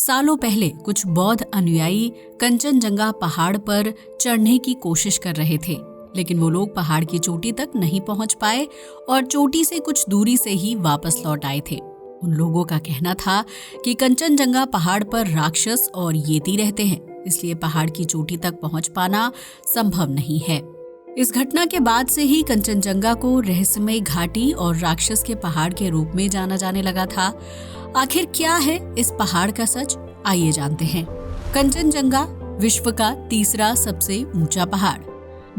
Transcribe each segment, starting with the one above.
सालों पहले कुछ बौद्ध अनुयायी कंचनजंगा पहाड़ पर चढ़ने की कोशिश कर रहे थे, लेकिन वो लोग पहाड़ की चोटी तक नहीं पहुंच पाए और चोटी से कुछ दूरी से ही वापस लौट आए थे। उन लोगों का कहना था कि कंचनजंगा पहाड़ पर राक्षस और येती रहते हैं, इसलिए पहाड़ की चोटी तक पहुंच पाना संभव नहीं है। इस घटना के बाद से ही कंचनजंगा को रहस्यमय घाटी और राक्षस के पहाड़ के रूप में जाना जाने लगा था। आखिर क्या है इस पहाड़ का सच, आइए जानते हैं। कंचनजंगा विश्व का तीसरा सबसे ऊंचा पहाड़।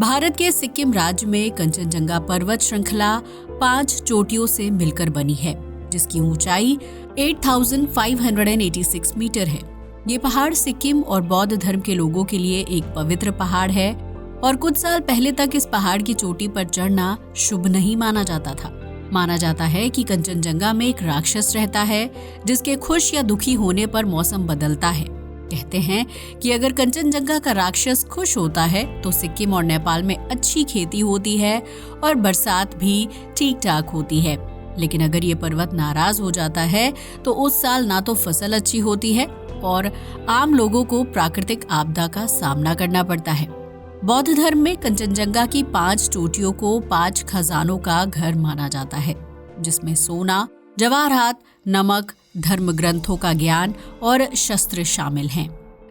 भारत के सिक्किम राज्य में कंचनजंगा पर्वत श्रृंखला 5 चोटियों से मिलकर बनी है, जिसकी ऊंचाई 8586 मीटर है। ये पहाड़ सिक्किम और बौद्ध धर्म के लोगों के लिए एक पवित्र पहाड़ है और कुछ साल पहले तक इस पहाड़ की चोटी पर चढ़ना शुभ नहीं माना जाता था। माना जाता है कि कंचनजंगा में एक राक्षस रहता है, जिसके खुश या दुखी होने पर मौसम बदलता है। कहते हैं कि अगर कंचनजंगा का राक्षस खुश होता है तो सिक्किम और नेपाल में अच्छी खेती होती है और बरसात भी ठीक ठाक होती है, लेकिन अगर ये पर्वत नाराज हो जाता है तो उस साल ना तो फसल अच्छी होती है और आम लोगों को प्राकृतिक आपदा का सामना करना पड़ता है। बौद्ध धर्म में कंचनजंगा की 5 चोटियों को 5 खजानों का घर माना जाता है, जिसमें सोना, जवाहरात, नमक, धर्म ग्रंथों का ज्ञान और शस्त्र शामिल हैं।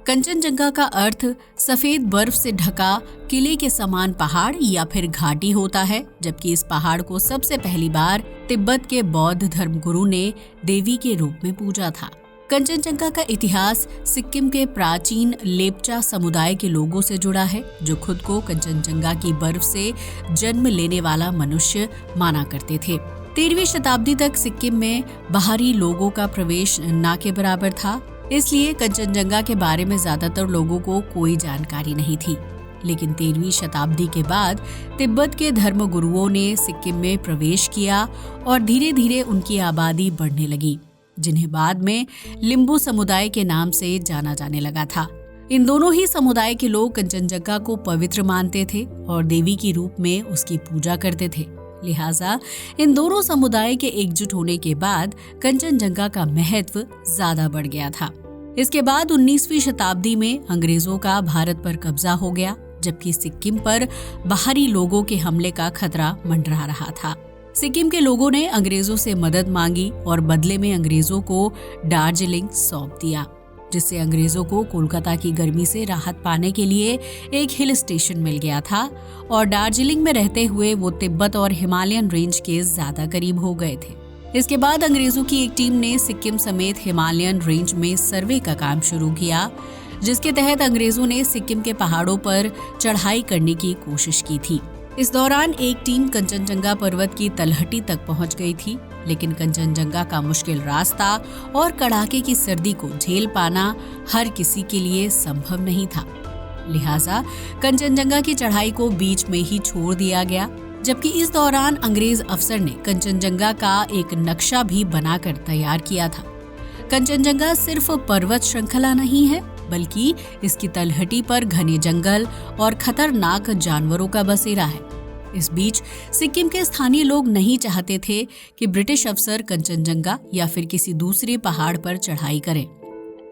कंचनजंगा का अर्थ सफेद बर्फ से ढका किले के समान पहाड़ या फिर घाटी होता है, जबकि इस पहाड़ को सबसे पहली बार तिब्बत के बौद्ध धर्मगुरु ने देवी के रूप में पूजा था। कंचनजंगा का इतिहास सिक्किम के प्राचीन लेप्चा समुदाय के लोगों से जुड़ा है, जो खुद को कंचनजंगा की बर्फ से जन्म लेने वाला मनुष्य माना करते थे। 13वीं शताब्दी तक सिक्किम में बाहरी लोगों का प्रवेश ना के बराबर था, इसलिए कंचनजंगा के बारे में ज्यादातर लोगों को कोई जानकारी नहीं थी। लेकिन 13वीं शताब्दी के बाद तिब्बत के धर्मगुरुओं ने सिक्किम में प्रवेश किया और धीरे धीरे उनकी आबादी बढ़ने लगी, जिन्हें बाद में लिम्बू समुदाय के नाम से जाना जाने लगा था। इन दोनों ही समुदाय के लोग कंचनजंगा को पवित्र मानते थे और देवी के रूप में उसकी पूजा करते थे। लिहाजा इन दोनों समुदाय के एकजुट होने के बाद कंचनजंगा का महत्व ज्यादा बढ़ गया था। इसके बाद 19वीं शताब्दी में अंग्रेजों का भारत पर कब्जा हो गया, जबकि सिक्किम पर बाहरी लोगों के हमले का खतरा मंडरा रहा था। सिक्किम के लोगों ने अंग्रेजों से मदद मांगी और बदले में अंग्रेजों को दार्जिलिंग सौंप दिया, जिससे अंग्रेजों को कोलकाता की गर्मी से राहत पाने के लिए एक हिल स्टेशन मिल गया था और दार्जिलिंग में रहते हुए वो तिब्बत और हिमालयन रेंज के ज्यादा करीब हो गए थे। इसके बाद अंग्रेजों की एक टीम ने सिक्किम समेत हिमालयन रेंज में सर्वे का काम शुरू किया, जिसके तहत अंग्रेजों ने सिक्किम के पहाड़ों पर चढ़ाई करने की कोशिश की थी। इस दौरान एक टीम कंचनजंगा पर्वत की तलहटी तक पहुंच गई थी, लेकिन कंचनजंगा का मुश्किल रास्ता और कड़ाके की सर्दी को झेल पाना हर किसी के लिए संभव नहीं था। लिहाजा कंचनजंगा की चढ़ाई को बीच में ही छोड़ दिया गया, जबकि इस दौरान अंग्रेज अफसर ने कंचनजंगा का एक नक्शा भी बनाकर तैयार किया था। कंचनजंगा सिर्फ पर्वत श्रृंखला नहीं है, बल्कि इसकी तलहटी पर घने जंगल और खतरनाक जानवरों का बसेरा है। इस बीच सिक्किम के स्थानीय लोग नहीं चाहते थे कि ब्रिटिश अफसर कंचनजंगा या फिर किसी दूसरे पहाड़ पर चढ़ाई करें,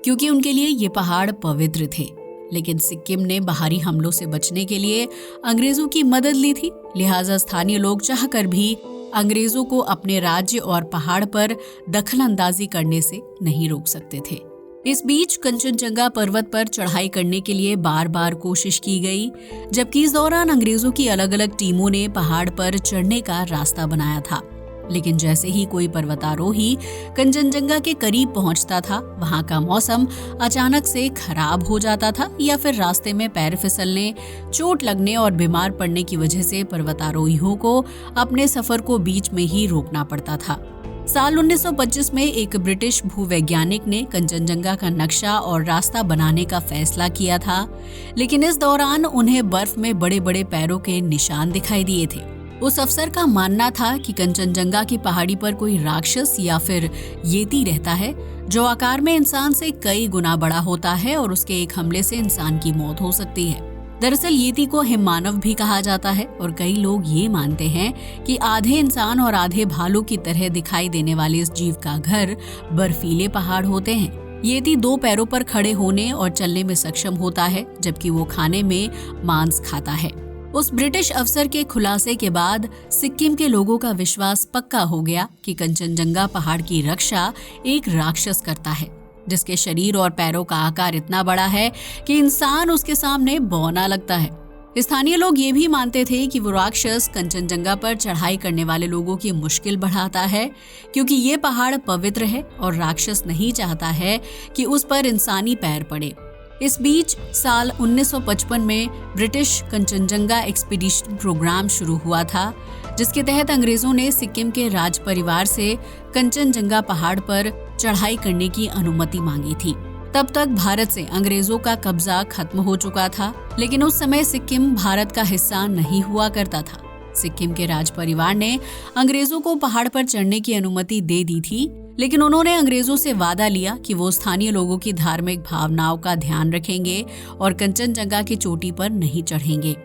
क्योंकि उनके लिए ये पहाड़ पवित्र थे। लेकिन सिक्किम ने बाहरी हमलों से बचने के लिए अंग्रेजों की मदद ली थी, लिहाजा स्थानीय लोग चाहकर भी अंग्रेजों को अपने राज्य और पहाड़ पर दखलंदाजी करने से नहीं रोक सकते थे। इस बीच कंचनजंगा पर्वत पर चढ़ाई करने के लिए बार बार कोशिश की गई, जबकि इस दौरान अंग्रेजों की अलग अलग टीमों ने पहाड़ पर चढ़ने का रास्ता बनाया था। लेकिन जैसे ही कोई पर्वतारोही कंचनजंगा के करीब पहुंचता था, वहां का मौसम अचानक से खराब हो जाता था या फिर रास्ते में पैर फिसलने, चोट लगने और बीमार पड़ने की वजह से पर्वतारोहियों को अपने सफर को बीच में ही रोकना पड़ता था। साल 1925 में एक ब्रिटिश भूवैज्ञानिक ने कंचनजंगा का नक्शा और रास्ता बनाने का फैसला किया था, लेकिन इस दौरान उन्हें बर्फ में बड़े बड़े पैरों के निशान दिखाई दिए थे। उस अफसर का मानना था कि कंचनजंगा की पहाड़ी पर कोई राक्षस या फिर येती रहता है, जो आकार में इंसान से कई गुना बड़ा होता है और उसके एक हमले से इंसान की मौत हो सकती है। दरअसल येती को हिममानव भी कहा जाता है और कई लोग ये मानते हैं कि आधे इंसान और आधे भालू की तरह दिखाई देने वाले इस जीव का घर बर्फीले पहाड़ होते हैं। येती 2 पैरों पर खड़े होने और चलने में सक्षम होता है, जबकि वो खाने में मांस खाता है। उस ब्रिटिश अफसर के खुलासे के बाद सिक्किम के लोगों का विश्वास पक्का हो गया कि कंचनजंगा पहाड़ की रक्षा एक राक्षस करता है, जिसके शरीर और पैरों का आकार इतना बड़ा है कि इंसान उसके सामने बौना लगता है। स्थानीय लोग ये भी मानते थे कि वो राक्षस कंचनजंगा पर चढ़ाई करने वाले लोगों की मुश्किल बढ़ाता है, क्योंकि ये पहाड़ पवित्र है और राक्षस नहीं चाहता है कि उस पर इंसानी पैर पड़े। इस बीच साल 1955 में ब्रिटिश कंचनजंगा एक्सपीडिशन प्रोग्राम शुरू हुआ था, जिसके तहत अंग्रेजों ने सिक्किम के राज परिवार से कंचनजंगा पहाड़ पर चढ़ाई करने की अनुमति मांगी थी। तब तक भारत से अंग्रेजों का कब्जा खत्म हो चुका था, लेकिन उस समय सिक्किम भारत का हिस्सा नहीं हुआ करता था। सिक्किम के राज परिवार ने अंग्रेजों को पहाड़ पर चढ़ने की अनुमति दे दी थी, लेकिन उन्होंने अंग्रेजों से वादा लिया कि वो स्थानीय लोगों की धार्मिक भावनाओं का ध्यान रखेंगे और कंचनजंगा की चोटी पर नहीं चढ़ेंगे।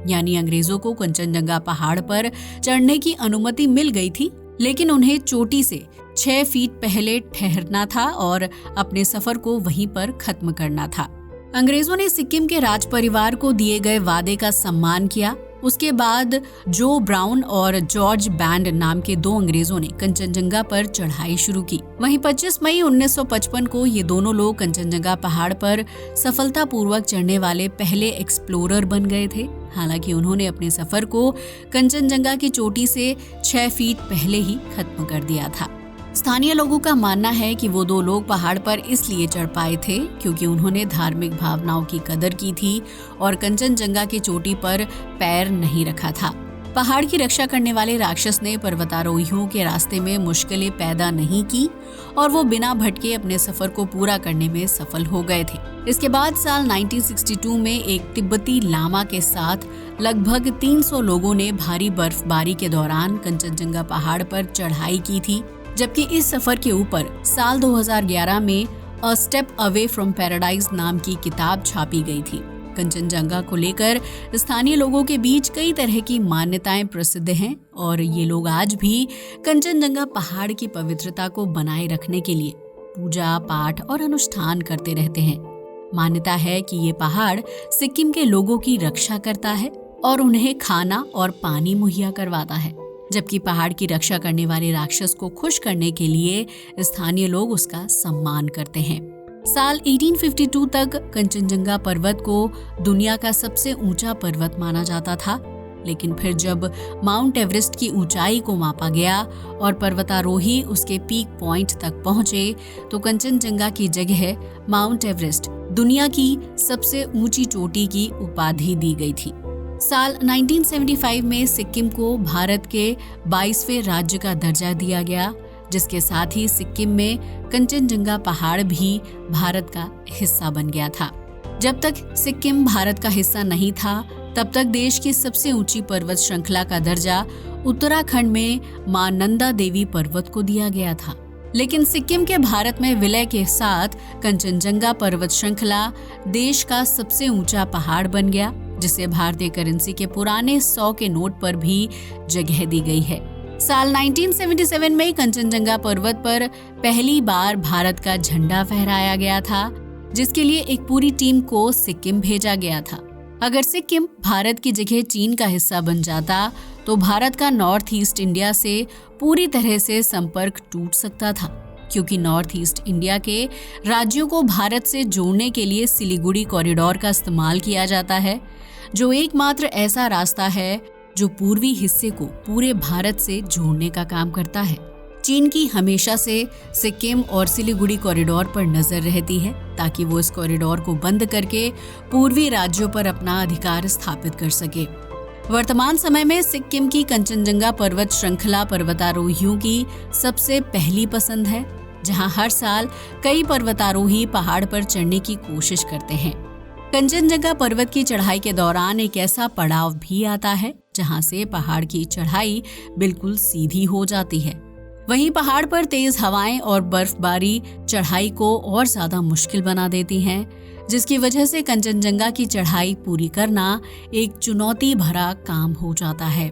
यानी अंग्रेजों को कंचनजंगा पहाड़ पर चढ़ने की अनुमति मिल गई थी, लेकिन उन्हें चोटी से 6 फीट पहले ठहरना था और अपने सफर को वहीं पर खत्म करना था। अंग्रेजों ने सिक्किम के राज परिवार को दिए गए वादे का सम्मान किया। उसके बाद जो ब्राउन और जॉर्ज बैंड नाम के 2 अंग्रेजों ने कंचनजंगा पर चढ़ाई शुरू की। वहीं 25 मई 1955 को ये दोनों लोग कंचनजंगा पहाड़ पर सफलतापूर्वक चढ़ने वाले पहले एक्सप्लोरर बन गए थे। हालांकि उन्होंने अपने सफर को कंचनजंगा की चोटी से 6 फीट पहले ही खत्म कर दिया था। स्थानीय लोगों का मानना है कि वो 2 लोग पहाड़ पर इसलिए चढ़ पाए थे क्योंकि उन्होंने धार्मिक भावनाओं की कदर की थी और कंचनजंगा की चोटी पर पैर नहीं रखा था। पहाड़ की रक्षा करने वाले राक्षस ने पर्वतारोहियों के रास्ते में मुश्किलें पैदा नहीं की और वो बिना भटके अपने सफर को पूरा करने में सफल हो गए थे। इसके बाद साल 1962 में एक तिब्बती लामा के साथ लगभग 300 लोगों ने भारी बर्फबारी के दौरान कंचनजंगा पहाड़ पर चढ़ाई की थी, जबकि इस सफर के ऊपर साल 2011 में a step away from paradise नाम की किताब छापी गई थी। कंचनजंगा को लेकर स्थानीय लोगों के बीच कई तरह की मान्यताएं प्रसिद्ध हैं और ये लोग आज भी कंचनजंगा पहाड़ की पवित्रता को बनाए रखने के लिए पूजा पाठ और अनुष्ठान करते रहते हैं। मान्यता है कि ये पहाड़ सिक्किम के लोगों की रक्षा करता है और उन्हें खाना और पानी मुहैया करवाता है, जबकि पहाड़ की रक्षा करने वाले राक्षस को खुश करने के लिए स्थानीय लोग उसका सम्मान करते हैं। साल 1852 तक कंचनजंगा पर्वत को दुनिया का सबसे ऊंचा पर्वत माना जाता था, लेकिन फिर जब माउंट एवरेस्ट की ऊंचाई को मापा गया और पर्वतारोही उसके पीक पॉइंट तक पहुंचे, तो कंचनजंगा की जगह माउंट एवरेस्ट दुनिया की सबसे ऊंची चोटी की उपाधि दी गई थी। साल 1975 में सिक्किम को भारत के 22वें राज्य का दर्जा दिया गया, जिसके साथ ही सिक्किम में कंचनजंगा पहाड़ भी भारत का हिस्सा बन गया था। जब तक सिक्किम भारत का हिस्सा नहीं था, तब तक देश की सबसे ऊंची पर्वत श्रृंखला का दर्जा उत्तराखंड में मां नंदा देवी पर्वत को दिया गया था। लेकिन सिक्किम के भारत में विलय के साथ कंचनजंगा पर्वत श्रृंखला देश का सबसे ऊंचा पहाड़ बन गया, जिसे भारतीय करेंसी के पुराने 100 के नोट पर भी जगह दी गई है। साल 1977 में कंचनजंगा पर्वत पर पहली बार भारत का झंडा फहराया गया था, जिसके लिए एक पूरी टीम को सिक्किम भेजा गया था। अगर सिक्किम भारत की जगह चीन का हिस्सा बन जाता, तो भारत का नॉर्थ ईस्ट इंडिया से पूरी तरह से संपर्क टूट सकता था, क्योंकि नॉर्थ ईस्ट इंडिया के राज्यों को भारत से जोड़ने के लिए सिलीगुड़ी कॉरिडोर का इस्तेमाल किया जाता है, जो एकमात्र ऐसा रास्ता है जो पूर्वी हिस्से को पूरे भारत से जोड़ने का काम करता है। चीन की हमेशा से सिक्किम और सिलीगुड़ी कॉरिडोर पर नजर रहती है, ताकि वो इस कॉरिडोर को बंद करके पूर्वी राज्यों पर अपना अधिकार स्थापित कर सके। वर्तमान समय में सिक्किम की कंचनजंगा पर्वत श्रृंखला पर्वतारोहियों की सबसे पहली पसंद है, जहां हर साल कई पर्वतारोही पहाड़ पर चढ़ने की कोशिश करते हैं। कंचनजंगा पर्वत की चढ़ाई के दौरान एक ऐसा पड़ाव भी आता है जहां से पहाड़ की चढ़ाई बिल्कुल सीधी हो जाती है। वहीं पहाड़ पर तेज हवाएं और बर्फबारी चढ़ाई को और ज्यादा मुश्किल बना देती हैं, जिसकी वजह से कंचनजंगा की चढ़ाई पूरी करना एक चुनौती भरा काम हो जाता है।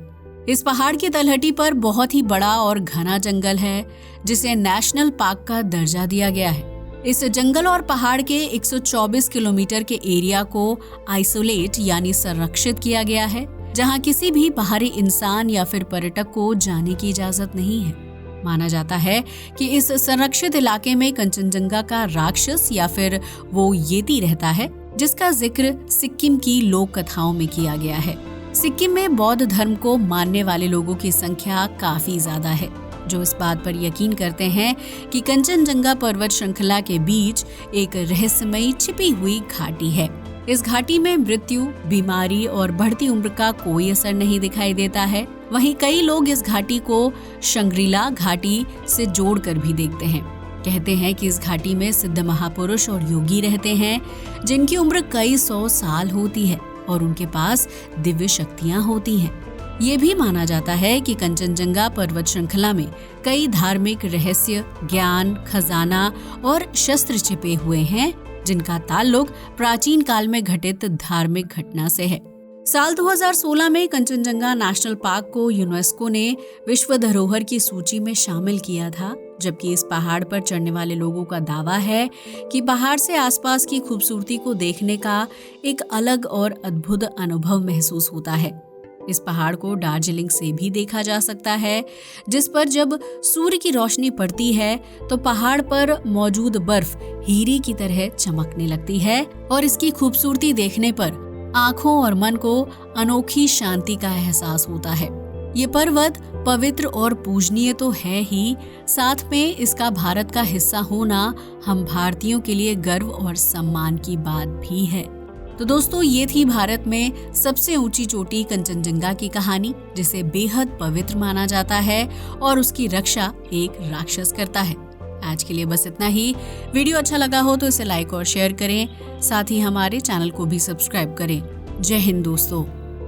इस पहाड़ की तलहटी पर बहुत ही बड़ा और घना जंगल है, जिसे नेशनल पार्क का दर्जा दिया गया है। इस जंगल और पहाड़ के 124 किलोमीटर के एरिया को आइसोलेट यानी संरक्षित किया गया है, जहां किसी भी बाहरी इंसान या फिर पर्यटक को जाने की इजाजत नहीं है। माना जाता है कि इस संरक्षित इलाके में कंचनजंगा का राक्षस या फिर वो येती रहता है, जिसका जिक्र सिक्किम की लोक कथाओं में किया गया है। सिक्किम में बौद्ध धर्म को मानने वाले लोगों की संख्या काफी ज्यादा है, जो इस बात पर यकीन करते हैं कि कंचनजंगा पर्वत श्रृंखला के बीच एक रहस्यमयी छिपी हुई घाटी है। इस घाटी में मृत्यु, बीमारी और बढ़ती उम्र का कोई असर नहीं दिखाई देता है। वहीं कई लोग इस घाटी को शंग्रीला घाटी से जोड़कर भी देखते हैं। कहते हैं कि इस घाटी में सिद्ध महापुरुष और योगी रहते हैं, जिनकी उम्र कई 100 साल होती है और उनके पास दिव्य शक्तियां होती हैं। ये भी माना जाता है कि कंचनजंगा पर्वत श्रृंखला में कई धार्मिक रहस्य, ज्ञान, खजाना और शस्त्र छिपे हुए हैं, जिनका ताल्लुक प्राचीन काल में घटित धार्मिक घटना से है। साल 2016 में कंचनजंगा नेशनल पार्क को यूनेस्को ने विश्व धरोहर की सूची में शामिल किया था, जबकि इस पहाड़ पर चढ़ने वाले लोगों का दावा है कि पहाड़ से आसपास की खूबसूरती को देखने का एक अलग और अद्भुत अनुभव महसूस होता है। इस पहाड़ को दार्जिलिंग से भी देखा जा सकता है, जिस पर जब सूर्य की रोशनी पड़ती है तो पहाड़ पर मौजूद बर्फ हीरे की तरह चमकने लगती है और इसकी खूबसूरती देखने पर आंखों और मन को अनोखी शांति का एहसास होता है। ये पर्वत पवित्र और पूजनीय तो है ही, साथ में इसका भारत का हिस्सा होना हम भारतीयों के लिए गर्व और सम्मान की बात भी है। तो दोस्तों, ये थी भारत में सबसे ऊंची चोटी कंचनजंगा की कहानी, जिसे बेहद पवित्र माना जाता है और उसकी रक्षा एक राक्षस करता है। आज के लिए बस इतना ही। वीडियो अच्छा लगा हो तो इसे लाइक और शेयर करें, साथ ही हमारे चैनल को भी सब्सक्राइब करें। जय हिंद दोस्तों।